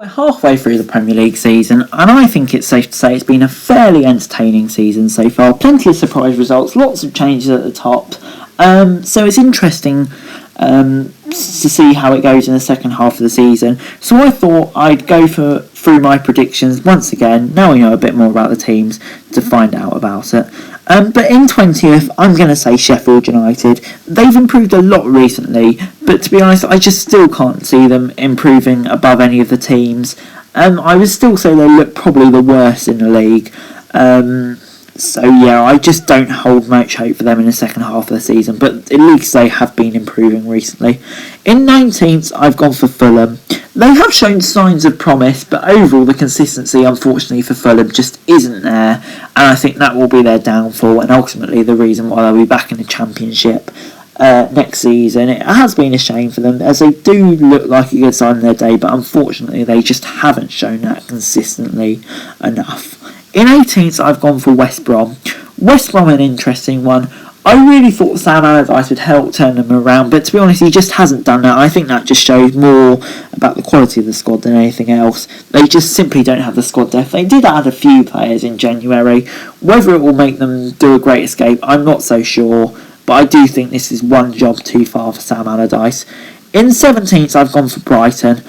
We're halfway through the Premier League season, and I think it's safe to say it's been a fairly entertaining season so far. Plenty of surprise results, lots of changes at the top. So it's interesting to see how it goes in the second half of the season. So I thought I'd go through my predictions once again, now we know a bit more about the teams, to find out about it. But in 20th, I'm going to say Sheffield United. They've improved a lot recently, but to be honest, I just still can't see them improving above any of the teams. I would still say they look probably the worst in the league. So yeah, I just don't hold much hope for them in the second half of the season, but at least they have been improving recently. In 19th, I've gone for Fulham. They have shown signs of promise, but overall the consistency, unfortunately for Fulham, just isn't there, and I think that will be their downfall and ultimately the reason why they'll be back in the Championship next season. It has been a shame for them, as they do look like a good side in their day, but unfortunately they just haven't shown that consistently enough. In 18th, I've gone for West Brom. West Brom, an interesting one. I really thought Sam Allardyce would help turn them around, but to be honest, he just hasn't done that. I think that just shows more about the quality of the squad than anything else. They just simply don't have the squad depth. They did add a few players in January. Whether it will make them do a great escape, I'm not so sure, but I do think this is one job too far for Sam Allardyce. In 17th, I've gone for Brighton.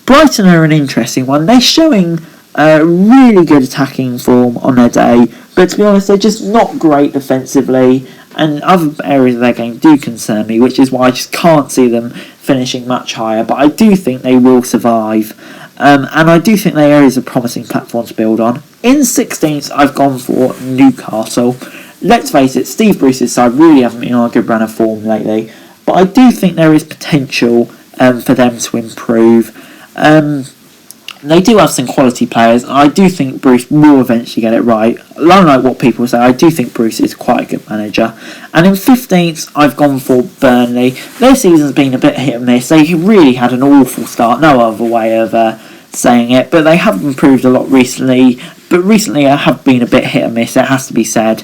Brighton are an interesting one. They're showing really good attacking form on their day, but to be honest, they're just not great defensively, and other areas of their game do concern me, which is why I just can't see them finishing much higher, but I do think they will survive, and I do think there is a promising platform to build on. In 16th, I've gone for Newcastle. Let's face it, Steve Bruce's side really haven't been on a good run of form lately, but I do think there is potential for them to improve. They do have some quality players. I do think Bruce will eventually get it right. Unlike what people say, I do think Bruce is quite a good manager. And in 15th, I've gone for Burnley. Their season's been a bit hit and miss. They really had an awful start, no other way of saying it, but they have improved a lot recently. But recently I have been a bit hit and miss, it has to be said.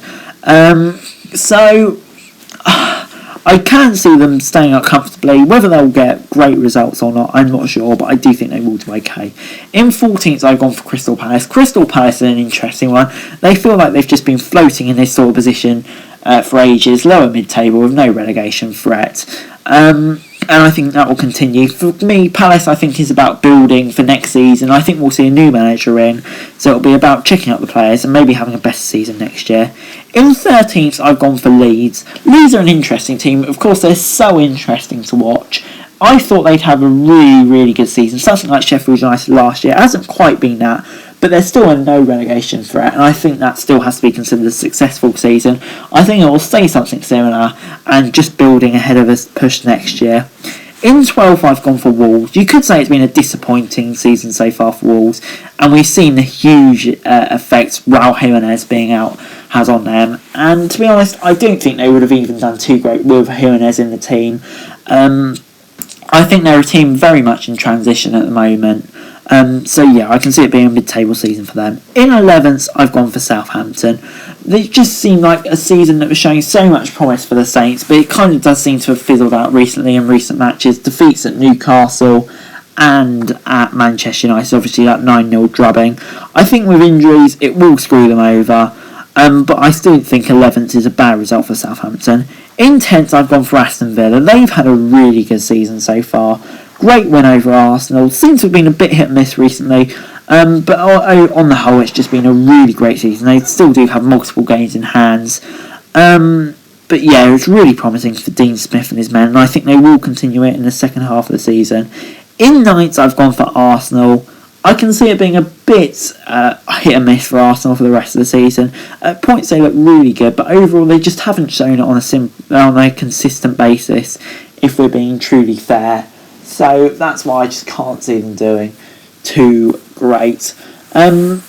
I can see them staying up comfortably. Whether they'll get great results or not, I'm not sure, but I do think they will do okay. In 14th, I've gone for Crystal Palace. Crystal Palace is an interesting one. They feel like they've just been floating in this sort of position for ages, lower mid-table with no relegation threat. And I think that will continue. For me, Palace, I think, is about building for next season. I think we'll see a new manager in, so it'll be about checking up the players and maybe having a better season next year. In 13th, I've gone for Leeds. Leeds are an interesting team. Of course, they're so interesting to watch. I thought they'd have a really, really good season, something like Sheffield United last year. It hasn't quite been that, but they're still in no relegation threat, and I think that still has to be considered a successful season. I think it will stay something similar and just building ahead of us push next year. In 12th, I've gone for Wolves. You could say it's been a disappointing season so far for Wolves, and we've seen the huge effect Raul Jimenez being out has on them. And to be honest, I don't think they would have even done too great with Jimenez in the team. I think they're a team very much in transition at the moment. So yeah, I can see it being a mid-table season for them. In 11th, I've gone for Southampton. They just seem like a season that was showing so much promise for the Saints, but it kind of does seem to have fizzled out recently in recent matches. Defeats at Newcastle and at Manchester United, obviously that 9-0 drubbing. I think with injuries, it will screw them over, but I still think 11th is a bad result for Southampton. In 10th, I've gone for Aston Villa. They've had a really good season so far. Great win over Arsenal. Seems to have been a bit hit and miss recently, but on the whole, it's just been a really great season. They still do have multiple games in hands. But yeah, it's really promising for Dean Smith and his men, and I think they will continue it in the second half of the season. In 9th, I've gone for Arsenal. I can see it being a bit hit and miss for Arsenal for the rest of the season. At points they look really good, but overall they just haven't shown it on a consistent basis, if we're being truly fair. So that's why I just can't see them doing too great. And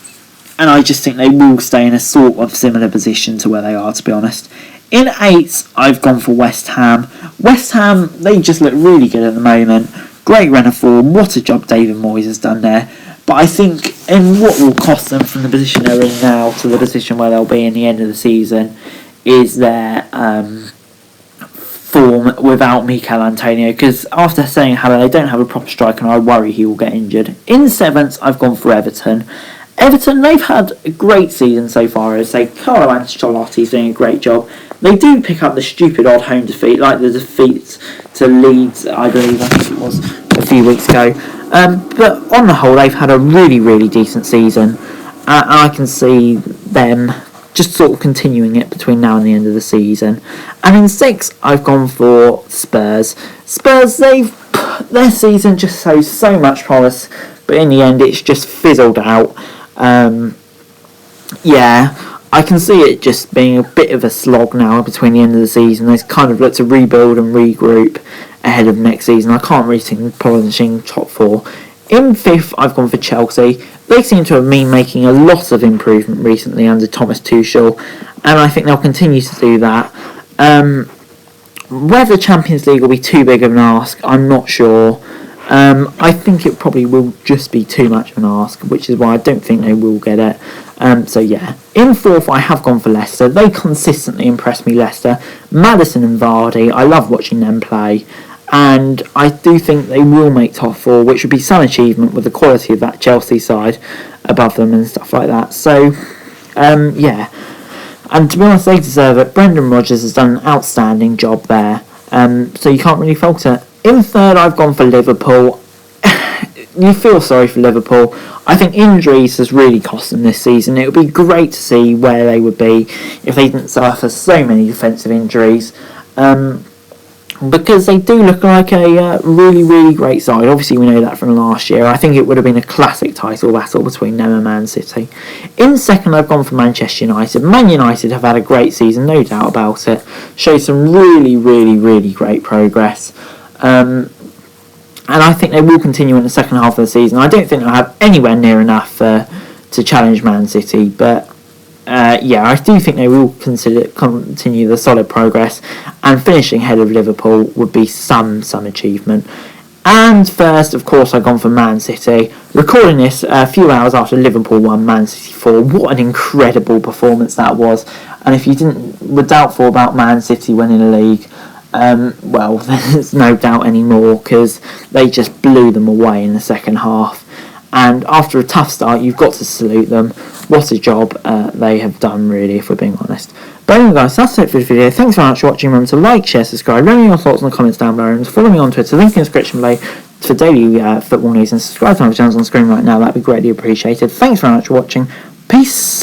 I just think they will stay in a sort of similar position to where they are, to be honest. In 8th, I've gone for West Ham. West Ham, they just look really good at the moment. Great run of form. What a job David Moyes has done there. But I think in what will cost them from the position they're in now to the position where they'll be in the end of the season is their form without Mikel Antonio, because after saying how they don't have a proper striker and I worry he will get injured. In 7th, I've gone for Everton. Everton, they've had a great season so far. As say, Carlo Ancelotti's doing a great job. They do pick up the stupid odd home defeat, like the defeat to Leeds, I think it was, a few weeks ago. But on the whole, they've had a really, really decent season. And I can see them just sort of continuing it between now and the end of the season. And in 6th, I've gone for Spurs. Spurs, their season just shows so much promise, but in the end, it's just fizzled out. I can see it just being a bit of a slog now between the end of the season. They kind of look to rebuild and regroup ahead of next season. I can't really see them polishing top 4. In 5th, I've gone for Chelsea. They seem to have been making a lot of improvement recently under Thomas Tuchel, and I think they'll continue to do that. Whether Champions League will be too big of an ask, I'm not sure. I think it probably will just be too much of an ask, which is why I don't think they will get it. In 4th, I have gone for Leicester. They consistently impress me, Leicester. Maddison and Vardy, I love watching them play. And I do think they will make top 4, which would be some achievement with the quality of that Chelsea side above them and stuff like that. So, And to be honest, they deserve it. Brendan Rodgers has done an outstanding job there. So you can't really fault it. In 3rd, I've gone for Liverpool. You feel sorry for Liverpool. I think injuries has really cost them this season. It would be great to see where they would be if they didn't suffer so many defensive injuries. Because they do look like a really, really great side. Obviously, we know that from last year. I think it would have been a classic title battle between them and Man City. In 2nd, I've gone for Manchester United. Man United have had a great season, no doubt about it. Showed some really, really, really great progress. And I think they will continue in the second half of the season. I don't think they'll have anywhere near enough to challenge Man City, but I do think they will continue the solid progress, and finishing ahead of Liverpool would be some achievement. And first, of course, I've gone for Man City. Recording this a few hours after Liverpool won Man City 4. What an incredible performance that was. And if you were doubtful about Man City winning the league, there's no doubt anymore, because they just blew them away in the second half. And after a tough start, you've got to salute them. What a job they have done, really, if we're being honest. But anyway, guys, that's it for this video. Thanks very much for watching. Remember to like, share, subscribe. Let me know your thoughts in the comments down below. And follow me on Twitter. Link in the description below for daily football news. And subscribe to my channels on screen right now. That'd be greatly appreciated. Thanks very much for watching. Peace.